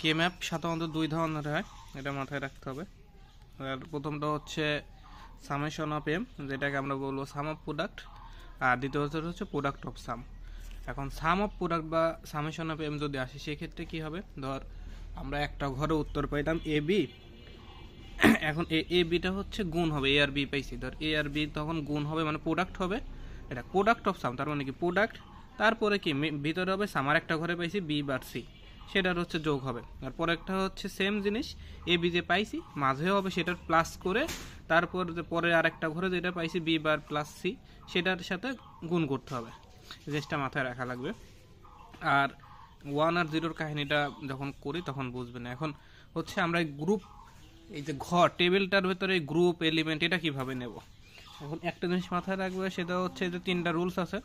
কে map সাধারণত দুই ধরনের হয়, এটা মাথায় রাখতে হবে। আর প্রথমটা হচ্ছে সামেশন অফ এম, যেটাকে আমরা বলবো সাম অফ প্রোডাক্ট, আর দ্বিতীয়ত হচ্ছে প্রোডাক্ট অফ সাম। এখন সাম অফ প্রোডাক্ট বা সামেশন অফ এম যদি আসে সেক্ষেত্রে কী হবে, ধর আমরা একটা ঘরে উত্তর পাইলাম এ বি, এখন এ বিটা হচ্ছে গুণ হবে এ আর বি পাইছি, ধর এ আর বি তখন গুণ হবে মানে প্রোডাক্ট হবে, এটা প্রোডাক্ট অফ সাম, তার মানে কি প্রোডাক্ট, তারপরে কি ভিতরে হবে সামার একটা ঘরে পাইছি বি বার সি, সেটার হচ্ছে যোগ হবে। আর পরেরটা হচ্ছে সেম জিনিস, এ বি যে পাইছি মাঝে হবে সেটার প্লাস করে, তারপর যে পরে আরেকটা ঘরে যেটা পাইছি বি বার প্লাস সি, সেটার সাথে গুণ করতে হবে। জিনিসটা মাথায় রাখা লাগবে। আর 1 আর 0-র কাহিনীটা যখন করি তখন বুঝবে না। এখন হচ্ছে আমরা গ্রুপ, এই যে ঘর টেবিলটার ভেতরে গ্রুপ এলিমেন্ট এটা কিভাবে নেব। এখন একটা জিনিস মাথায় রাখবে, সেটা হচ্ছে যে 3টা রুলস আছে।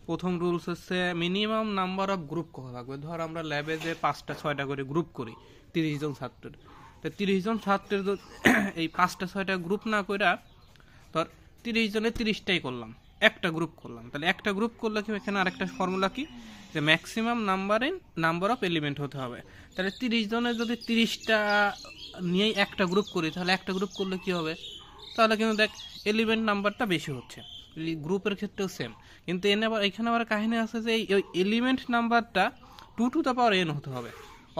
প্রথম রুলস হচ্ছে মিনিমাম নাম্বার অফ গ্রুপ করা লাগবে। ধর আমরা ল্যাবে যে 5টা 6টা করে গ্রুপ করি 30 জন ছাত্রের, তো 30 জন ছাত্রের এই 5টা 6টা গ্রুপ না কইরা ধর 30 জনের 30টাই করলাম, একটা গ্রুপ করলাম, তাহলে একটা গ্রুপ করলে কি এখানে আরেকটা ফর্মুলা কি, যে ম্যাক্সিমাম নাম্বার অফ এলিমেন্ট হতে হবে। তাহলে 30 জনের যদি 30টা নিয়েই একটা গ্রুপ করি, তাহলে একটা গ্রুপ করলে কি হবে, তাহলে কিন্তু দেখ এলিমেন্ট নাম্বারটা বেশি হচ্ছে। গ্রুপের ক্ষেত্রেও সেম, কিন্তু এখানে আবার কাহিনী আছে যে এই এলিমেন্ট নাম্বারটা 2 টু দ্য পাওয়ার n হতে হবে,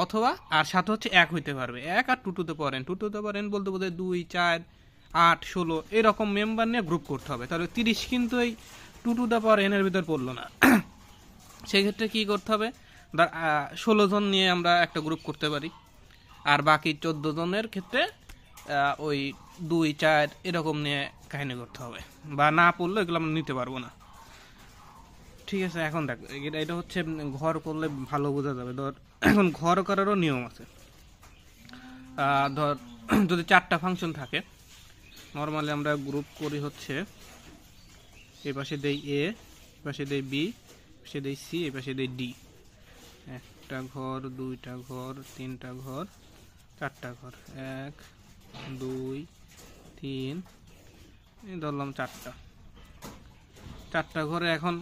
অথবা আর সাথে হচ্ছে 1 হইতে পারবে, 1 আর 2 to the power n। 2 to the power n বলতে বোধহয় 2 4 8 16 এরকম মেম্বার নিয়ে গ্রুপ করতে হবে। তাহলে 30 কিন্তু এই 2 টু দ্য পাওয়ার n এর ভিতর পড়লো না। সেক্ষেত্রে কি করতে হবে, 16 জন নিয়ে আমরা একটা গ্রুপ করতে পারি, আর বাকি 14 জনের ক্ষেত্রে ওই 2 4 এরকম নিয়ে কাহিনী করতে হবে, বা না পড়লে এগুলো আমরা নিতে পারবো না। ঠিক আছে, এখন দেখ এটা হচ্ছে ঘর করলে ভালো বোঝা যাবে। ধর এখন ঘর করারও নিয়ম আছে। ধর যদি 4টা ফাংশন থাকে, নর্মালি আমরা গ্রুপ করি হচ্ছে এই পাশে দেই এ, এই পাশে দেই বি, পাশে দেই সি, এই পাশে দেই ডি। একটা ঘর, 2টা ঘর, 3টা ঘর, 4টা ঘর, 1 2 3 এই ধরলাম 4টা ঘরে। এখন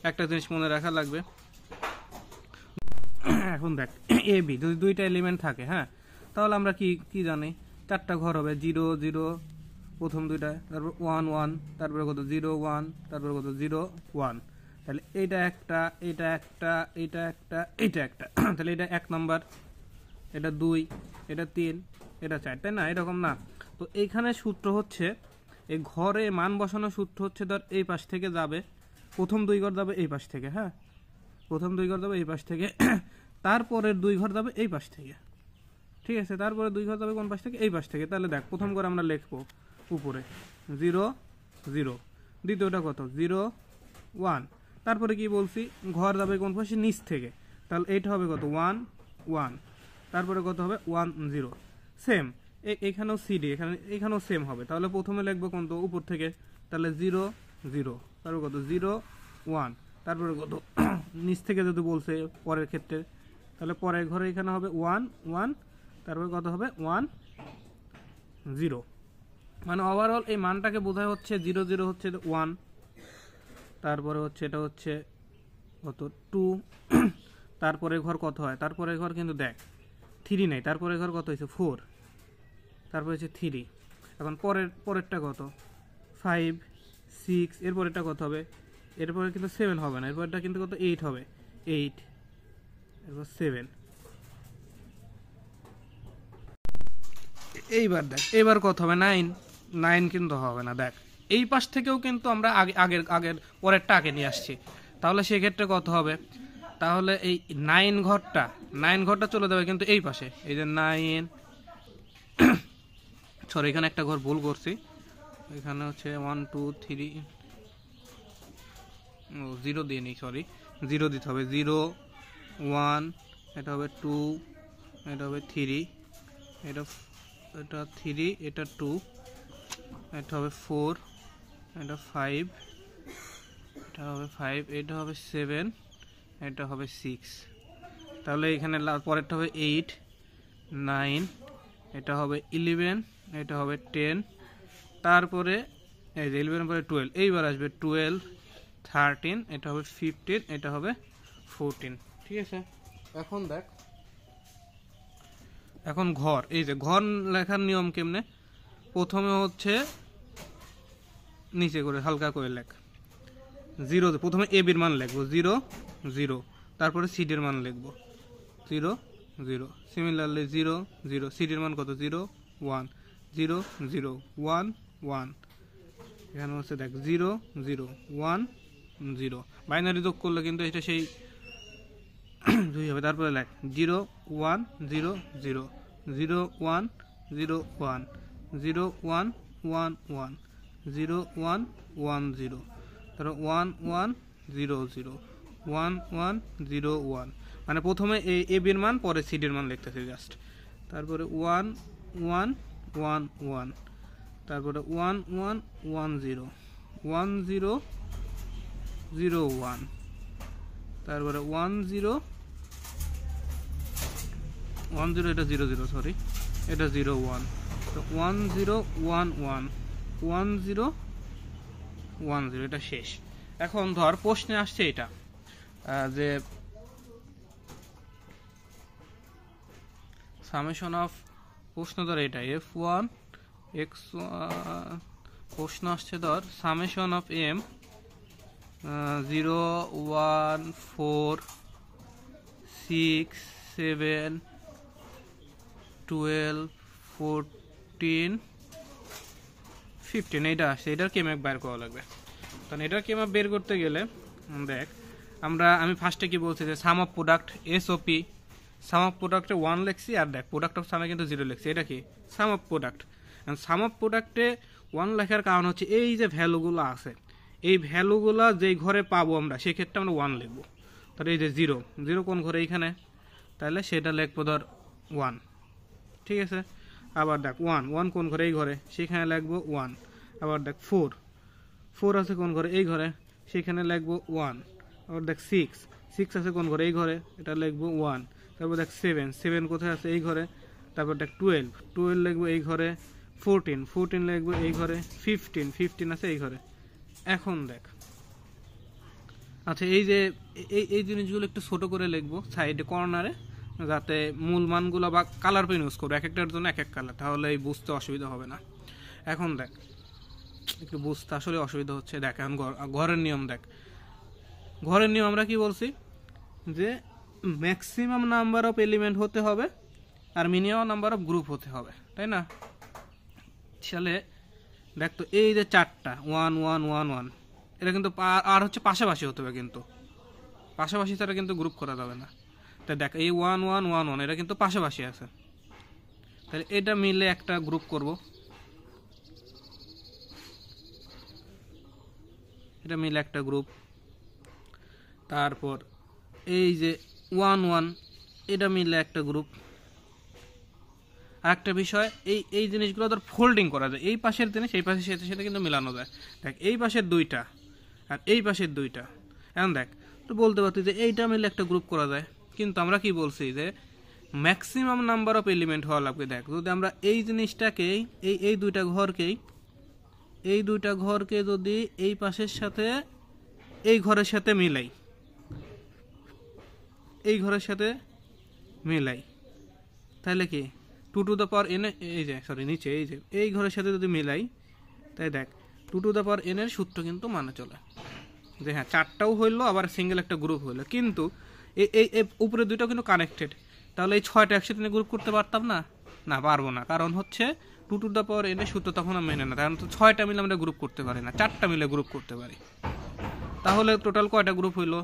একটা জিনিস মনে রাখা লাগবে, এখন দেখ এ বি যদি 2টা এলিমেন্ট থাকে, হ্যাঁ, তাহলে আমরা কি জানি 4টা ঘর হবে 0 0 প্রথম 2টা, তারপর 1 1, তারপরে কত 0 1, তারপরে কত 0 1। তাহলে এইটা একটা, এটা একটা, এটা একটা, এটা একটা, তাহলে এটা 1 নাম্বার, এটা 2, এটা 3, এটা 4, তাই না? এরকম না? তো এইখানে সূত্র হচ্ছে, এই ঘরে মান বসানোর সূত্র হচ্ছে, ধর এই পাশ থেকে যাবে, প্রথম 2 ঘর যাবে এই পাশ থেকে, হ্যাঁ, প্রথম 2 ঘর যাবে এই পাশ থেকে, তারপরের 2 ঘর যাবে এই পাশ থেকে, ঠিক আছে, তারপরে 2 ঘর যাবে কোন পাশ থেকে, এই পাশ থেকে। তাহলে দেখ প্রথম ঘর আমরা লিখবো উপরে 0 0, দ্বিতীয়টা কত 0 1, তারপরে কি বলছি ঘর যাবে কোন পাশে, নিচ থেকে, তাহলে এইটা হবে কত 1 1, তারপরে কত হবে 1 0। সেম এখানেও সিডি, এখানেও সেম হবে। তাহলে প্রথমে লিখবো কোন, তো উপর থেকে, তাহলে 0 0, তারপর কত 0 1, তারপরে কত নিচ থেকে যদি বলছে পরের ক্ষেত্রে, তাহলে পরের ঘরে এখানে হবে 1 1, তারপরে কত হবে 1 0। মানে ওভারঅল এই মানটাকে বোঝায় হচ্ছে 0 0 হচ্ছে 1, তারপরে হচ্ছে এটা হচ্ছে কত 2, তারপরে ঘর কত হয়, তারপরে ঘর কিন্তু দেখ 3 নাই, তারপরে ঘর কত হয়েছে 4, তারপরে হচ্ছে 3। এখন পরেরটা কত 5 6, এরপরেরটা কত হবে, এরপরে কিন্তু 7 হবে না, এরপরটা কিন্তু কত 8 হবে, 8 এরপর 7। এইবার দেখ এবার কত হবে 9 9 কিন্তু হবে না। দেখ এই পাশ থেকেও কিন্তু আমরা আগের পরেরটা আগে নিয়ে আসছি, তাহলে সেক্ষেত্রে কত হবে, তাহলে এই 9 ঘরটা চলে যাবে কিন্তু এই পাশে, এই যে 9 সরি এখানে একটা ঘর ভুল করছি, এখানে হচ্ছে 1 2 3 0 দিয়ে নিই, সরি 0 দিতে হবে, 0 1, এটা হবে 2, এটা হবে 3, এটা 3, এটা 2, এটা হবে 4, এটা 5, এটা হবে 5, এটা হবে 7, এটা হবে 6। তাহলে এখানে পরেরটা হবে 8 9, এটা হবে 11, এটা হবে 10, তারপরে এই যে 11 পরে 12, এইবার আসবে 12 13, এটা হবে 15, এটা হবে 14। ঠিক আছে, এখন দেখ এখন ঘর, এই যে ঘর লেখার নিয়ম কেমনে, প্রথমে হচ্ছে নিচে করে হালকা করে লেখ, জিরো, প্রথমে এ বির মান লিখবো 0 0, তারপরে সিডির মান লিখবো 0 0, সিমিলারলি 0 0, সিডির মান কত 0 1 0 0 1 1, এখানে হচ্ছে দেখ 0 0 1 0, বাইনারি যোগ করলে কিন্তু এটা সেই 2 হবে। তারপরে লেখ 0 1 0 0 0 1 0 1 0 1 1 1 0 1 1 0, তারপর 1 1 0 0 1 1 0 1, মানে প্রথমে এ বির মান পরে সিডির মান লিখতেছি জাস্ট, তারপরে 1 1 1 1, তারপরে 1 1 1 0 1 0 0 1, তারপরে 1 0 1 0, এটা 0 0, সরি এটা 0 1, তো 1 0 1 1 1 0 1 0, এটা শেষ। এখন ধর প্রশ্নে আসছে এটা যে সামেশন অফ, প্রশ্ন ধর এটা f1 x1, প্রশ্ন আসছে ধর সামেশন অফ m 0 1 4 6 7 12 14 15, এইটা আসছে, এটার কেম্যাপ বের করা লাগবে। কারণ এটার কেম্যাপ বের করতে গেলে দেখ আমি ফার্স্টে কি বলছি যে some of product SOP, some of প্রোডাক্টে 1 লিখছি, আর দেখ প্রোডাক্ট অফ সামে কিন্তু 0 লিখছি, এটা কি সাম অফ প্রোডাক্ট। সাম অফ প্রোডাক্টে 1 লেখার কারণ হচ্ছে এই যে ভ্যালুগুলো আছে, এই ভ্যালুগুলো যেই ঘরে পাবো আমরা সেক্ষেত্রে আমরা 1 লিখবো। তাহলে এই যে 0 0 কোন ঘরে, এইখানে, তাহলে সেটা লিখবো ধর 1, ঠিক আছে। আবার দেখ 1 1 কোন ঘরে, এই ঘরে, সেখানে লিখবো 1। আবার দেখ 4 4 আছে কোন ঘরে, এই ঘরে, সেখানে লিখবো 1। আবার দেখ 6 6 আছে কোন ঘরে, এই ঘরে, এটা লিখবো 1। তারপর দেখ 7 7 কোথায় আছে, এই ঘরে। তারপর দেখ 12 12 লিখবো এই ঘরে, 14 14 লিখবো এই ঘরে, 15 15 আছে এই ঘরে। এখন দেখ আচ্ছা, এই যে এই জিনিসগুলো একটু ছোট করে লিখবো সাইডে কর্নারে, যাতে মূল মানগুলো বা কালার পেন ইউজ করবো, এক একটার জন্য এক এক কালার, তাহলে এই বুঝতে অসুবিধা হবে না। এখন দেখ একটু বুঝতে আসলে অসুবিধা হচ্ছে, দেখ এখন ঘরের নিয়ম দেখ, ঘরের নিয়ম আমরা কি বলছি যে ম্যাক্সিমাম নাম্বার অফ এলিমেন্ট হতে হবে আর মিনিমাম নাম্বার অফ গ্রুপ হতে হবে, তাই না? তাহলে দেখ তো এই যে 4টা 1 1 1 1, এটা কিন্তু আর হচ্ছে পাশাপাশি হতে হবে, কিন্তু পাশাপাশি ছাড়া কিন্তু গ্রুপ করা যাবে না। তাই দেখ এই 1 1 1 1 এটা কিন্তু পাশাপাশি আছে, তাহলে এটা মিলে একটা গ্রুপ করব, এটা মিলে একটা গ্রুপ। তারপর এই যে 1 1 এটা মিলে একটা গ্রুপ। আরেকটা বিষয়, এই জিনিসগুলো ধর ফোল্ডিং করা যায়, এই পাশের জিনিস এই পাশের সাথে সাথে কিন্তু মেলানো যায়। দেখ এই পাশের 2টা আর এই পাশের 2টা, এখন দেখ তো বলতে পারতি যে এইটা মিলে একটা গ্রুপ করা যায়, কিন্তু আমরা কি বলছি যে ম্যাক্সিমাম নাম্বার অফ এলিমেন্ট হওয়া লাগবে। দেখ যদি আমরা এই জিনিসটাকে এই 2টা ঘরকে যদি এই পাশের সাথে এই ঘরের সাথে মিলাই, এই ঘরের সাথে মিলাই, তাহলে কি 2 টু দ্য পাওয়ার n, এই যে সরি নিচে এই যে এই ঘরের সাথে যদি মিলাই, তাই দেখ 2 টু দ্য পাওয়ার n এর সূত্র কিন্তু মানে চলে যে হ্যাঁ 4টাও হইলো আবার সিঙ্গেল একটা গ্রুপ হইলো, কিন্তু এই উপরে 2টা কিন্তু কানেক্টেড, তাহলে এই 6টা একসাথে গ্রুপ করতে পারতাম না? না, পারবো না, কারণ হচ্ছে 2 টু দ্য পাওয়ার n এর সূত্র তখন মেনে না, কারণ তো 6টা মিলে আমরা গ্রুপ করতে পারি না, 4টা মিলে গ্রুপ করতে পারি। তাহলে টোটাল কয়টা গ্রুপ হইলো?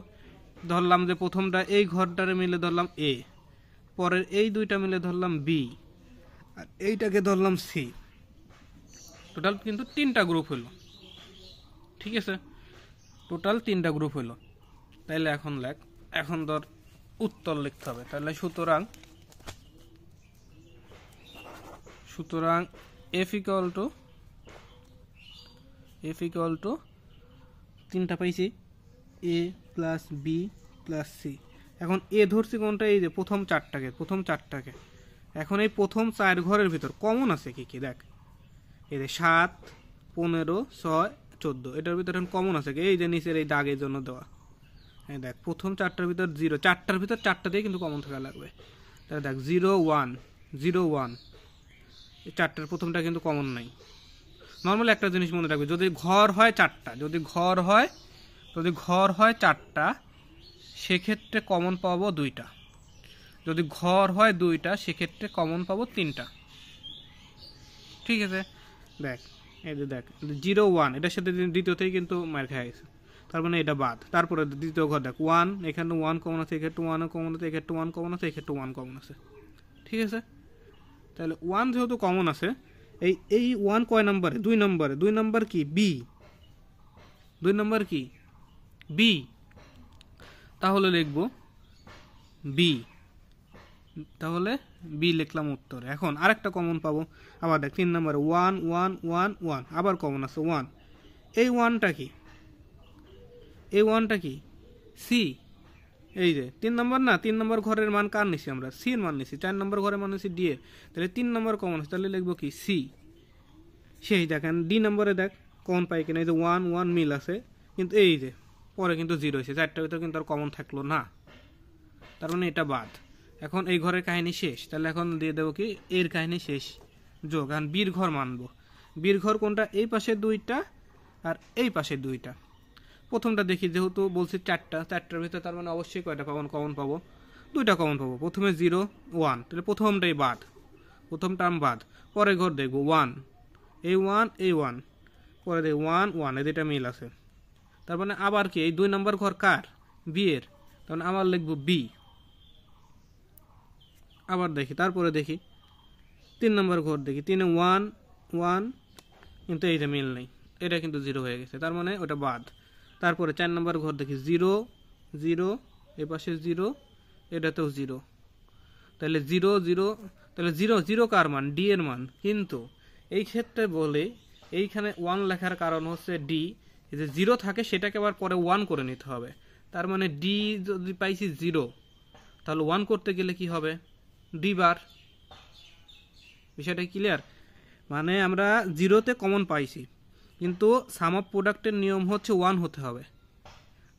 ধরলাম যে প্রথমটা এই ঘরটারে মিলে ধরলাম a, পরের এই 2টা মিলে ধরলাম b, আর এইটাকে ধরলাম c, টোটাল কিন্তু 3টা গ্রুপ হইল, ঠিক আছে, টোটাল 3টা গ্রুপ হইল। তাইলে এখন লেখ, এখন ধর উত্তর লিখতে হবে, তাহলে সুতরাং f ইকুয়াল টু 3টা পাইছি a plus b plus c। এখন a ধরছি কোনটা, এই যে প্রথম 4টাকে। এখন এই প্রথম 4 ঘরের ভিতর কমন আছে কি কি, দেখ এই যে 7 15 6 14, এটার ভিতর এখন কমন আছে কি, এই যে নিচের এই দাগের জন্য দেওয়া, এই দেখ প্রথম 4টার ভিতর 0, 4টার ভিতর 4টা দিয়ে কিন্তু কমন থাকা লাগবে। তাহলে দেখ 0 1 0 1, এই চারটার প্রথমটা কিন্তু কমন নাই। নর্মালি একটা জিনিস মনে রাখবে, যদি ঘর হয় চারটা, যদি ঘর হয় চারটা, সেক্ষেত্রে কমন পাবো দুইটা। যদি ঘর হয় দুইটা, সেক্ষেত্রে কমন পাবো তিনটা। ঠিক আছে, দেখ এই যে দেখ 0 1, এটার সাথে দ্বিতীয়তেই কিন্তু মার খাই গেছে, তার মানে এটা বাদ। তারপরে দ্বিতীয় ঘর দেখ 1, এখানে 1 কমন আছে, এক্ষেত্রে 1 কমন আছে, এক্ষেত্রে 1 কমন আছে, এক্ষেত্রে 1 কমন আছে। ঠিক আছে, তাহলে 1 যেহেতু কমন আছে, এই 1 কয় নম্বরে? 2 নম্বরে। 2 নম্বর কি? বি। 2 নম্বর কি? বি। তাহলে লিখব বি, তাহলে বি লিখলাম উত্তর। এখন আরেকটা কমন পাবো, আবার দেখ 3 নম্বরে 1 1 1 1, আবার কমন আছে 1। এই 1টা কি? এই 1টা কি? সি। এই যে 3 নম্বর না, 3 নম্বর ঘরের মান কার নিছি আমরা? সি এর মান নিছি। 4 নম্বর ঘরের মান নিছি ডি এর, তাহলে 3 নম্বর কমন আছে, তাহলে লিখবো কি? সি। সেই দেখেন ডি নম্বরে দেখ কমন পাই কিনা, এই যে 1 1 মিল আছে, কিন্তু এই যে পরে কিন্তু 0 হয়েছে, চারটার ভিতরে কিন্তু আর কমন থাকলো না, তার মানে এটা বাদ। এখন এই ঘরের কাহিনী শেষ, তাহলে এখন দিয়ে দেবো কি? এর কাহিনী শেষ, যোগ। এখন বীর ঘর মানবো। বীর ঘর কোনটা? এই পাশে দুইটা আর এই পাশে দুইটা। প্রথমটা দেখি, যেহেতু বলছি চারটার ভিতরে, তার মানে অবশ্যই কয়টা কমন পাবো? দুইটা কমন পাবো। প্রথমে 0 1, তাহলে প্রথমটাই বাদ, প্রথম টার্ম বাদ। পরে ঘর দেখবো 1, এই 1 এই 1, পরে দেখবো 1 1, এই দুইটা মিল আছে, তার মানে আবার কি? এই 2 নম্বর ঘর কার? বি এর, তার মানে আবার লিখবো বি। আবার দেখি, তারপরে দেখি 3 নম্বর ঘর দেখি, 3 1 1, কিন্তু এইটা মিল নেই, এটা কিন্তু 0 হয়ে গেছে, তার মানে ওটা বাদ। তারপরে 4 নম্বর ঘর দেখি 0 0, এ পাশে 0, এটাতেও 0, তাহলে 0 0, তাহলে 0 0 কার মান? ডি এর মান। কিন্তু এই ক্ষেত্রে বলে এইখানে 1 লেখার কারণ হচ্ছে ডি, এই যে 0 থাকে সেটাকে আবার পরে 1 করে নিতে হবে, তার মানে ডি যদি পাইছি 0, তাহলে 1 করতে গেলে কি হবে? ডি বার। বিষয়টা ক্লিয়ার? মানে আমরা 0তে কমন পাইছি, কিন্তু সাম অফ প্রোডাক্টের নিয়ম হচ্ছে 1 হতে হবে।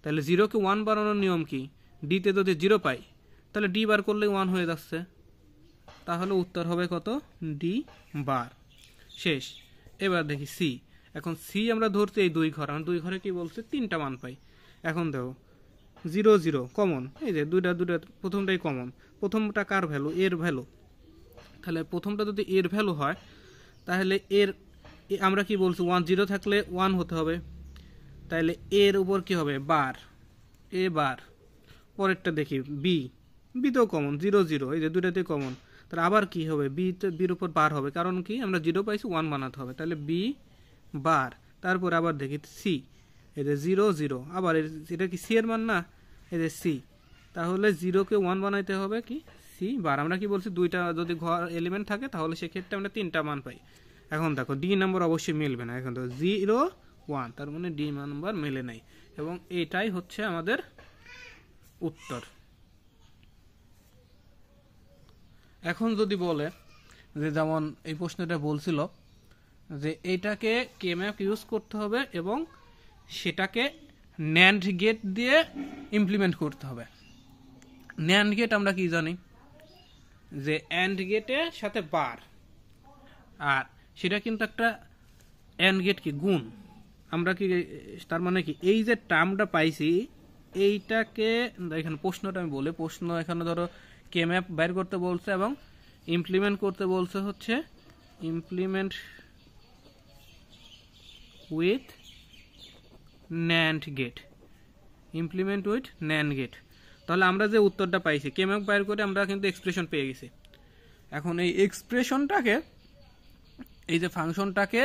তাহলে 0কে 1 বানানোর নিয়ম কি? ডিতে যদি 0 পাই, তাহলে ডি বার করলে 1 হয়ে যাচ্ছে, তাহলে উত্তর হবে কত? ডি বার। শেষ। এবার দেখি সি। এখন সি আমরা ধরছি এই 2 ঘর, আমরা 2 ঘরে কি বলছে? 3টা মান পাই। এখন দেখো 0 0 কমন, এই যে দুইটা প্রথমটাই কমন। প্রথমটা কার ভ্যালু? এর ভ্যালু। তাহলে প্রথমটা যদি এর ভ্যালু হয়, তাহলে এর আমরা কি বলছি? 1 0 থাকলে 1 হতে হবে, তাহলে এর উপর কি হবে? বার, এ বার। পরেরটা দেখি বি, বিতেও কমন 0 0, এই যে দুইটাতে কমন, তাহলে আবার কি হবে? বির উপর বার হবে, কারণ কি? আমরা 0 পাইছি, 1 বানাতে হবে, তাহলে বি বার। তারপর আবার দেখি সি, এই যে 0 0, আবার এটা কি সি এর মান না? এই যে সি, তাহলে 0কে 1 বানাইতে হবে কি? C bar. আমরা কি বলছি? দুইটা যদি ঘর এলিমেন্ট থাকে, তাহলে সেক্ষেত্রে আমরা 3টা মান পাই। এখন দেখো ডি নাম্বার অবশ্যই মিলবে না, এখন তো 0 1, তার মানে ডি নাম্বার মেলে নাই, এবং এটাই হচ্ছে আমাদের উত্তর। এখন যদি বলে যে, যেমন এই প্রশ্নটা বলছিল যে এইটাকে কে ম্যাপ ইউজ করতে হবে এবং সেটাকে ন্যান্ড গেট দিয়ে ইমপ্লিমেন্ট করতে হবে। ন্যান্ড গেট আমরা কি জানি? যে অ্যান্ড গেটের সাথে বার, আর সেটা কিন্তু একটা অ্যান্ড গেট কি গুণ। আমরা কি, তার মানে কি? এই যে টার্মটা পাইছি, এইটাকে এখানে প্রশ্নটা আমি বলি, প্রশ্ন এখানে ধরো কে ম্যাপ বাইর করতে বলছে এবং ইমপ্লিমেন্ট করতে বলছে হচ্ছে implement with NAND gate, implement with NAND gate. তাহলে আমরা যে উত্তরটা পাইছি, কে ম্যাপ বাইর করে আমরা কিন্তু এক্সপ্রেশন পেয়ে গেছি। এখন এই এক্সপ্রেশনটাকে, এই যে ফাংশনটাকে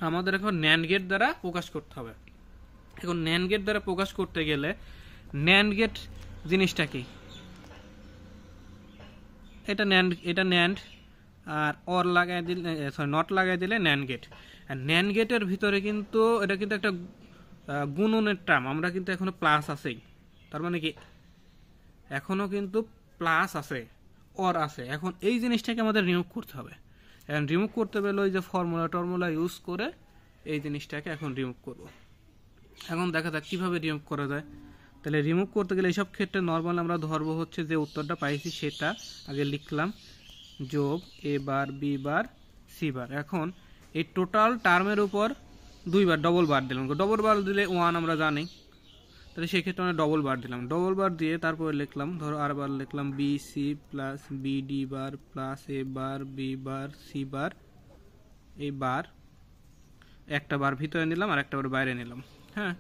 আমাদের এখন ন্যান্ড গেট দ্বারা প্রকাশ করতে হবে। এখন ন্যান্ড গেট দ্বারা প্রকাশ করতে গেলে ন্যান্ড গেট জিনিসটা কি? এটা ন্যান্ড, আর অর লাগাই দিলে, সরি নট লাগাই দিলে ন্যান্ড গেট। আর ন্যান্ড গেটের ভিতরে কিন্তু এটা কিন্তু একটা গুণনের টার্ম, আমরা কিন্তু এখনো প্লাস আছেই, তার মানে কি এখনো কিন্তু প্লাস আছে, অর আছে। এখন এই জিনিসটাকে আমাদের রিমুভ করতে হবে। এখন রিমুভ করতে গেলে ওই যে ফর্মুলা ইউজ করে এই জিনিসটাকে এখন রিমুভ করব। এখন দেখা যাক কীভাবে রিমুভ করা যায়। তাহলে রিমুভ করতে গেলে এইসব ক্ষেত্রে নর্মাল আমরা ধরবো হচ্ছে যে উত্তরটা পাইছি সেটা আগে লিখলাম, যোগ এ বার বি বার সি বার। এখন এই টোটাল টার্মের উপর দুইবার ডবল বার দিলাম, ডবল বার দিলে 1 আমরা জানি, তাহলে সেক্ষেত্রে আমরা ডবল বার দিলাম, ডবল বার দিয়ে তারপরে লিখলাম, ধরো আর বার লিখলাম B C plus BD bar plus A bar B bar C bar, এই বার একটা বার ভিতরে নিলাম আর একটা বার বাইরে নিলাম। হ্যাঁ,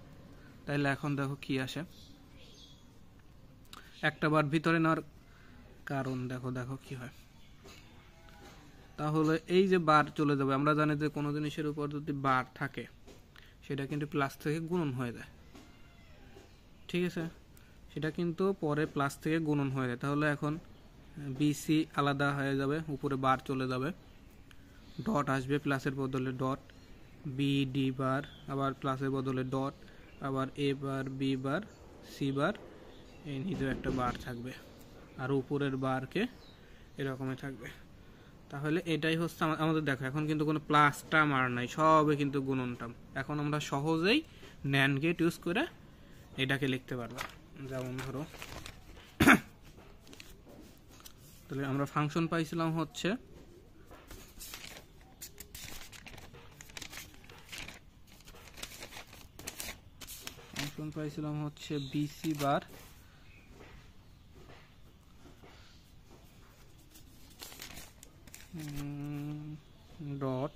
তাহলে এখন দেখো কি আসে, একটা বার ভিতরে নেওয়ার কারণ দেখো দেখো কি হয়, তাহলে এই যে বার চলে যাবে, আমরা জানি যে কোনো জিনিসের উপর যদি বার থাকে সেটা কিন্তু প্লাস থেকে গুণন হয়ে যায়, ঠিক আছে, সেটা কিন্তু পরে প্লাস থেকে গুণন হয়ে যায়। তাহলে এখন বিসি আলাদা হয়ে যাবে, উপরে বার চলে যাবে, ডট আসবে প্লাসের বদলে ডট, বিডি বার আবার প্লাসের বদলে ডট, আবার এ bar B bar C bar, এই নিচেও একটা বার থাকবে, আর উপরের বারকে এরকমই থাকবে। তাহলে এটাই হচ্ছে আমাদের, দেখো এখন কিন্তু কোনো প্লাস টার্ম আর নাই, সবে কিন্তু গুণন টার্ম। এখন আমরা সহজেই ন্যান্ড গেট ইউজ করে এটাকে লিখতে পারবো। যেমন ধরো তাহলে আমরা ফাংশন পাইছিলাম হচ্ছে BC bar dot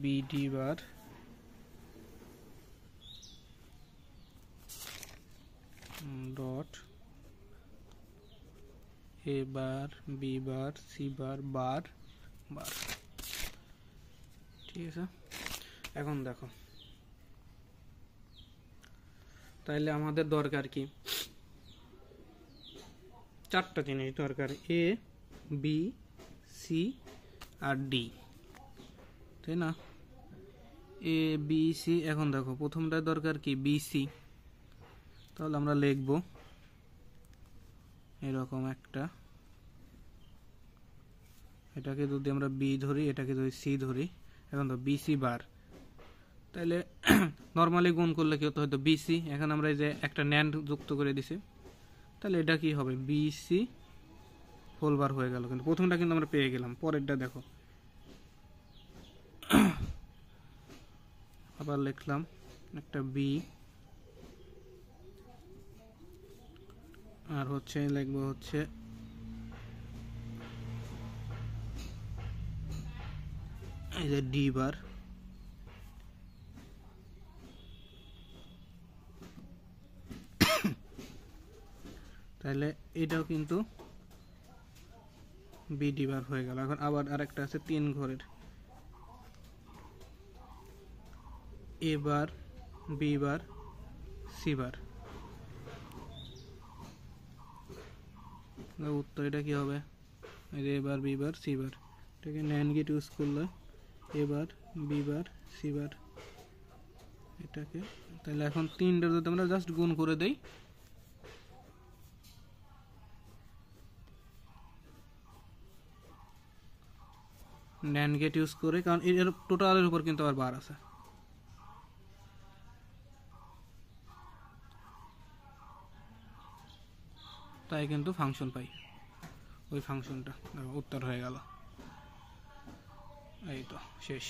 BD bar dot A bar B bar C bar bar bar, ঠিক আছে। এখন দেখো তাইলে আমাদের দরকার কি, চারটা জিনিস দরকার, A B C R D, তাই না, এ বি সি। এখন দেখো প্রথমটায় দরকার কি বিসি, তাহলে আমরা লিখব এরকম একটা, এটাকে যদি আমরা বি ধরি এটাকে যদি সি ধরি, এখন তো বিসি বার, তাহলে নর্মালি গুণ করলে কি হতো, হয়তো বিসি, এখন আমরা এই যে একটা ন্যান্ড যুক্ত করে দিছি, তাহলে এটা কি হবে বিসি হোল বার হয়ে গেল, কিন্তু প্রথমটা কিন্তু আমরা পেয়ে গেলাম। পরেরটা দেখো, আবার লিখলাম একটা বি, আর হচ্ছে লিখবো হচ্ছে এই যে ডি বার, তাহলে এটাও কিন্তু বিডি বার হয়ে গেল। এখন আবার আরেকটা আছে 3 ঘরের, এ বার বি বার সি বার, উত্তর এটা কি হবে, এ বার বি বার সি বার, এটাকে ন্যান্ড গেট ইউজ করলে এ বার বি বার সি বার এটাকে, তাহলে এখন 3টা যদি আমরা জাস্ট গুণ করে দেই, ন্যান্ড গেট ইউজ করে, কারণ এর টোটালের উপর কিন্তু আবার বার আছে, তাই কিন্তু ফাংশন পাই, ওই ফাংশনটা উত্তর হয়ে গেল, এই তো শেষ।